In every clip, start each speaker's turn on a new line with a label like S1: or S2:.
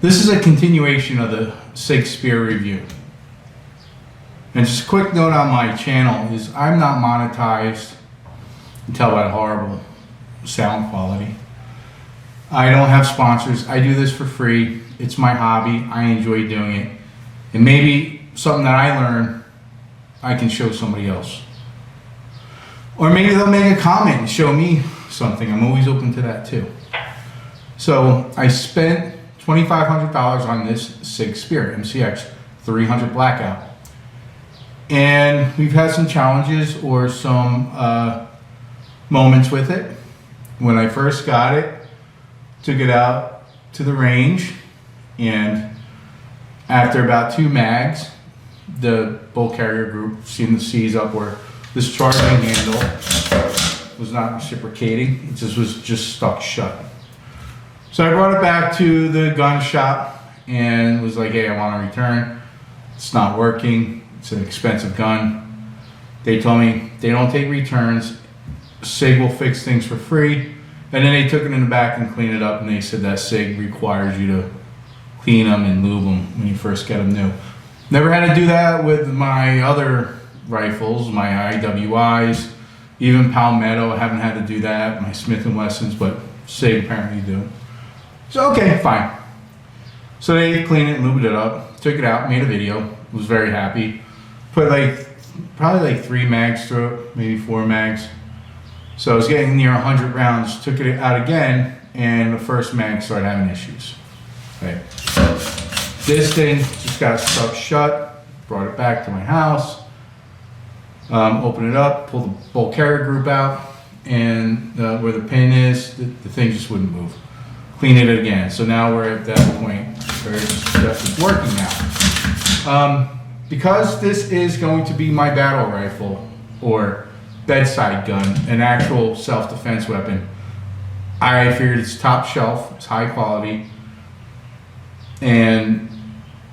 S1: This is a continuation of the Sig SPEAR review. And just a quick note on my channel is I'm not monetized. You can tell by the horrible sound quality. I don't have sponsors. I do this for free. It's my hobby. I enjoy doing it. And maybe something that I learn, I can show somebody else. Or maybe they'll make a comment and show me something. I'm always open to that too. So I spent $2,500 on this Sig SPEAR MCX 300 Blackout. And we've had some challenges or some moments with it. When I first got it, took it out to the range, and after about 2 mags, the bolt carrier group seemed to seize up where this charging handle was not reciprocating. It just was stuck shut. So I brought it back to the gun shop and was like, hey, I want to return. It's not working. It's an expensive gun. They told me they don't take returns. Sig will fix things for free. And then they took it in the back and cleaned it up, and they said that Sig requires you to clean them and lube them when you first get them new. Never had to do that with my other rifles, my IWIs, even Palmetto. I haven't had to do that, my Smith & Wessons, but Sig apparently do. So okay, fine. So they cleaned it, lubed it up, took it out, made a video, was very happy. Put probably 3 mags through it, maybe 4 mags. So I was getting near 100 rounds, took it out again, and the first mag started having issues. Okay. This thing just got stuck shut, brought it back to my house, opened it up, pulled the bolt carrier group out, and where the pin is, the thing just wouldn't move. Clean it again. So now we're at that point where it's working now. Because this is going to be my battle rifle or bedside gun, an actual self-defense weapon, I figured it's top shelf, it's high quality, and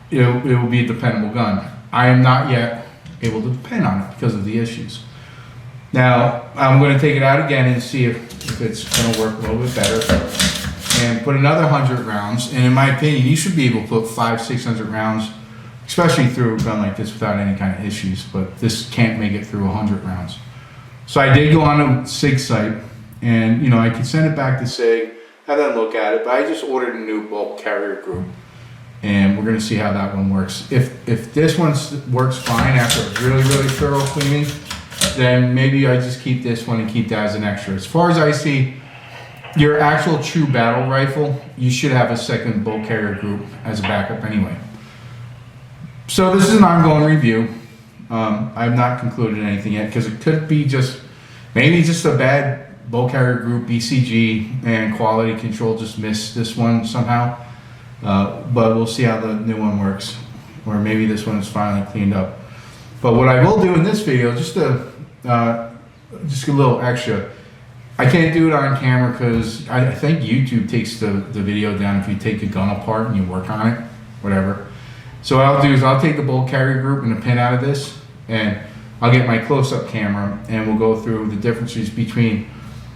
S1: it will be a dependable gun. I am not yet able to depend on it because of the issues. Now, I'm going to take it out again and see if it's going to work a little bit better. And put another 100 rounds, and in my opinion, you should be able to put 500-600 rounds, especially through a gun like this without any kind of issues, but this can't make it through 100 rounds. So I did go on a Sig site, and you know, I could send it back to Sig, have them look at it, but I just ordered a new bolt carrier group, and we're gonna see how that one works. If this one works fine after a really thorough cleaning, then maybe I just keep this one and keep that as an extra. As far as I see, your actual true battle rifle, you should have a second bolt carrier group as a backup anyway. So this is an ongoing review. I've not concluded anything yet because it could be maybe just a bad bolt carrier group BCG and quality control just missed this one somehow. But we'll see how the new one works, or maybe this one is finally cleaned up. But what I will do in this video, just a little extra. I can't do it on camera because I think YouTube takes the video down if you take a gun apart and you work on it, whatever. So what I'll do is I'll take the bolt carrier group and the pin out of this, and I'll get my close-up camera, and we'll go through the differences between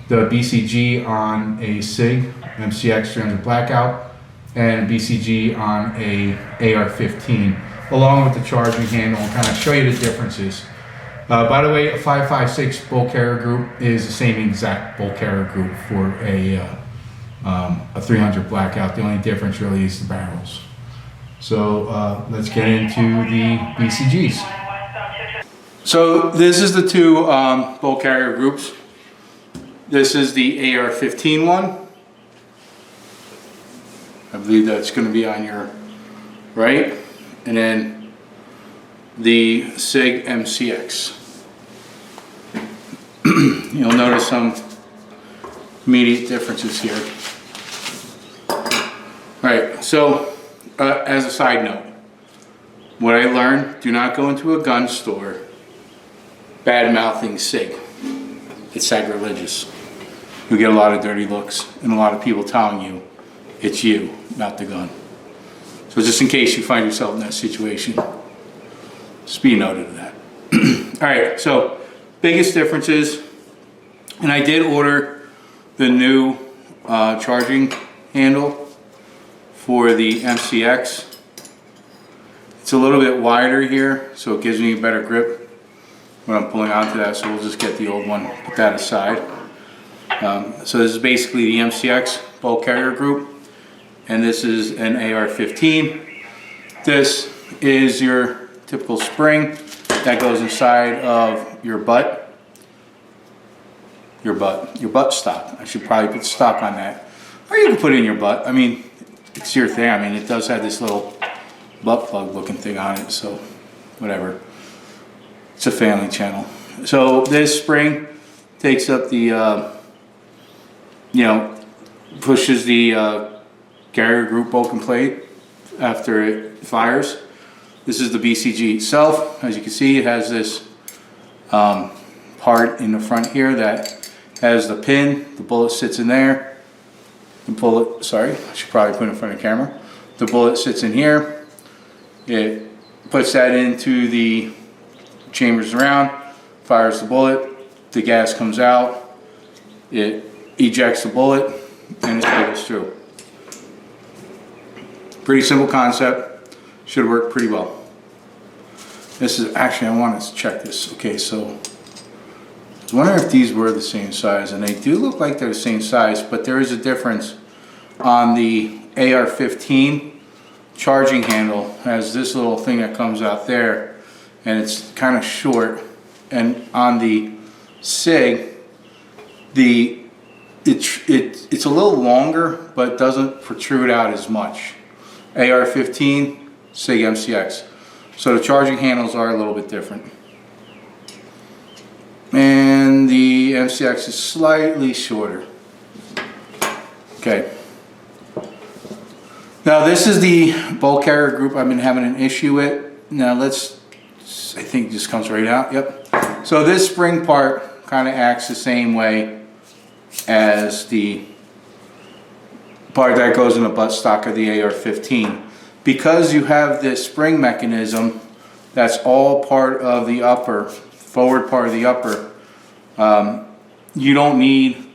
S1: the BCG on a Sig MCX 300 Blackout and BCG on a AR-15, along with the charging handle, and kind of show you the differences. By the way, a 5.56 bolt carrier group is the same exact bolt carrier group for a 300 Blackout. The only difference really is the barrels. So let's get into the BCGs. So this is the 2 bolt carrier groups. This is the AR-15 one. I believe that's going to be on your right. And then the Sig MCX. You'll notice some immediate differences here. Alright, so as a side note, what I learned, do not go into a gun store bad-mouthing Sig. It's sacrilegious. You'll get a lot of dirty looks and a lot of people telling you it's you, not the gun. So just in case you find yourself in that situation, just be noted of that. Alright, so biggest differences, and I did order the new charging handle for the MCX. It's a little bit wider here, so it gives me a better grip when I'm pulling onto that, so we'll just get the old one, put that aside. So this is basically the MCX bolt carrier group, and this is an AR-15. This is your typical spring that goes inside of your butt stock. I should probably put stock on that, or you can put it in your butt. I mean, it's your thing. I mean, it does have this little butt plug looking thing on it, so whatever. It's a family channel. So this spring takes up the, pushes the carrier group bulk and plate after it fires. This is the BCG itself. As you can see, it has this part in the front here that has the pin. The bullet sits in there. The bullet, sorry, I should probably put it in front of the camera. The bullet sits in here. It puts that into the chambers around, fires the bullet, the gas comes out, it ejects the bullet, and it goes through. Pretty simple concept, should work pretty well. This is actually, I wanted to check this. Okay, so I was wondering if these were the same size, and they do look like they're the same size, but there is a difference. On the AR-15 charging handle has this little thing that comes out there, and it's kind of short, and on the Sig, it's a little longer, but doesn't protrude out as much. AR-15, Sig MCX. So the charging handles are a little bit different. And the MCX is slightly shorter. Okay. Now this is the bulk carrier group I've been having an issue with. Now let's, I think this comes right out, yep. So this spring part kind of acts the same way as the part that goes in the buttstock of the AR-15. Because you have this spring mechanism that's all part of the upper, forward part of the upper, you don't need,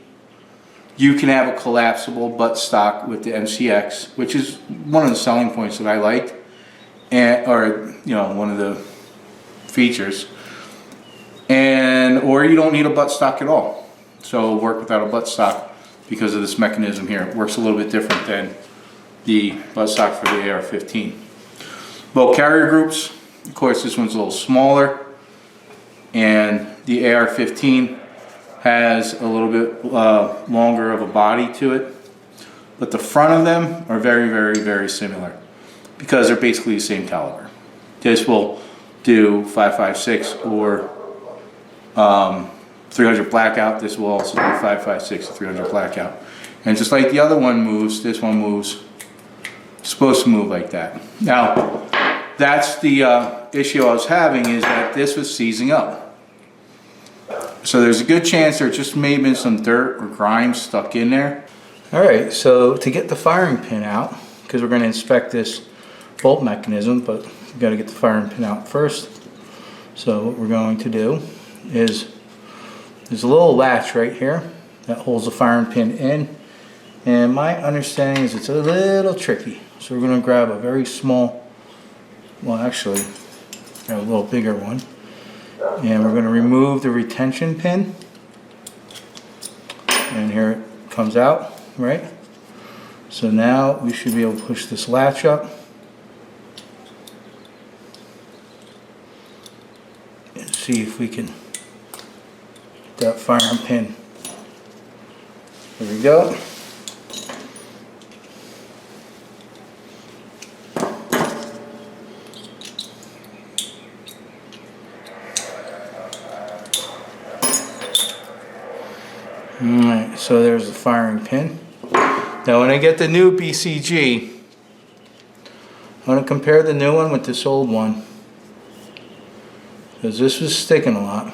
S1: you can have a collapsible buttstock with the MCX, which is one of the selling points that I liked, and, or one of the features. Or you don't need a buttstock at all. So work without a buttstock because of this mechanism here. It works a little bit different than the buttstock for the AR-15. Both carrier groups, of course this one's a little smaller, and the AR-15 has a little bit longer of a body to it, but the front of them are very, very, very similar because they're basically the same caliber. This will do 5.56 or 300 Blackout. This will also do 5.56 or 300 Blackout. And just like the other one moves, this one moves, supposed to move like that. Now, that's the issue I was having, is that this was seizing up. So there's a good chance there just may have been some dirt or grime stuck in there. All right, so to get the firing pin out, because we're going to inspect this bolt mechanism, but we've got to get the firing pin out first. So what we're going to do is, there's a little latch right here that holds the firing pin in, and my understanding is it's a little tricky. So we're going to grab a very small, well actually a little bigger one, and we're going to remove the retention pin, and here it comes out, right? So now we should be able to push this latch up and see if we can get that firing pin. There we go. Alright, so there's the firing pin. Now when I get the new BCG, I'm going to compare the new one with this old one, because this was sticking a lot.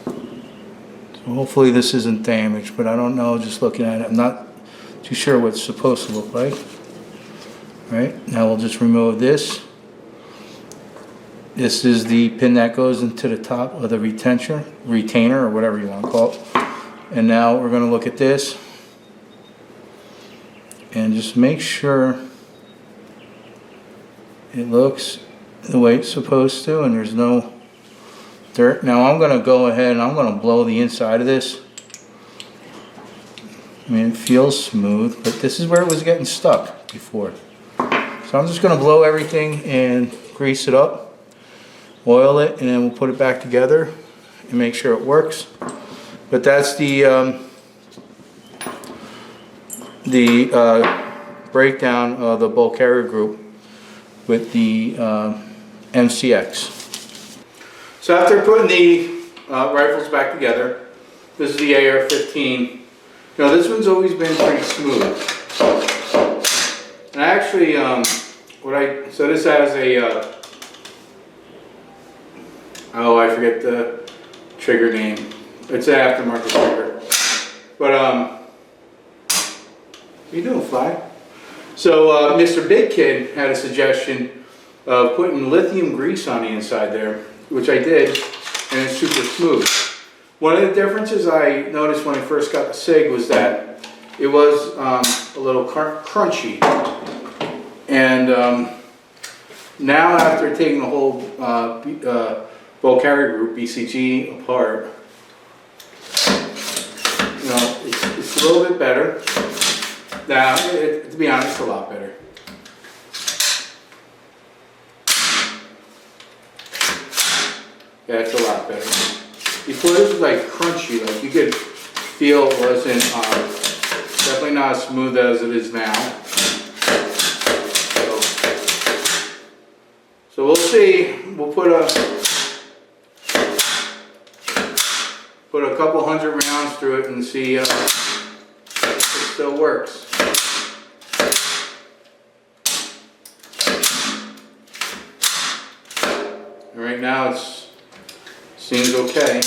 S1: So hopefully this isn't damaged, but I don't know, just looking at it, I'm not too sure what it's supposed to look like. Right, now we'll just remove this. This is the pin that goes into the top of the retainer, or whatever you want to call it. And now we're going to look at this. and just make sure it looks the way it's supposed to and there's no dirt. Now I'm going to go ahead and I'm going to blow the inside of this. I mean, it feels smooth, but this is where it was getting stuck before. So I'm just going to blow everything and grease it up, oil it, and then we'll put it back together and make sure it works. But that's the breakdown of the bulk carrier group with the MCX. So after putting the rifles back together, this is the AR-15. Now this one's always been pretty smooth. And actually, so this has a, oh, I forget the trigger name. It's an aftermarket trigger. But, what are you doing, Fly? So, Mr. Big Kid had a suggestion of putting lithium grease on the inside there, which I did, and it's super smooth. One of the differences I noticed when I first got the Sig was that it was a little crunchy. And now after taking the whole bulk carrier group, BCG, apart, you know, it's a little bit better. Now, to be honest, it's a lot better. Yeah, it's a lot better. Before this was like crunchy, like you could feel it wasn't, definitely not as smooth as it is now. So we'll see, we'll put a couple hundred rounds through it and see if it still works. And right now it seems okay.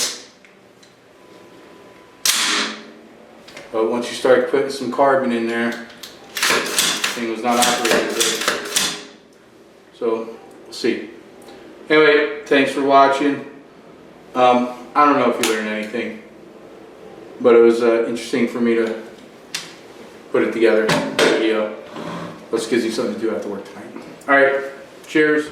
S1: But once you start putting some carbon in there, the thing was not operating good. So we'll see. Anyway, thanks for watching. I don't know if you learned anything, but it was interesting for me to put it together. Video. Let's give you something to do after work tonight. All right, cheers.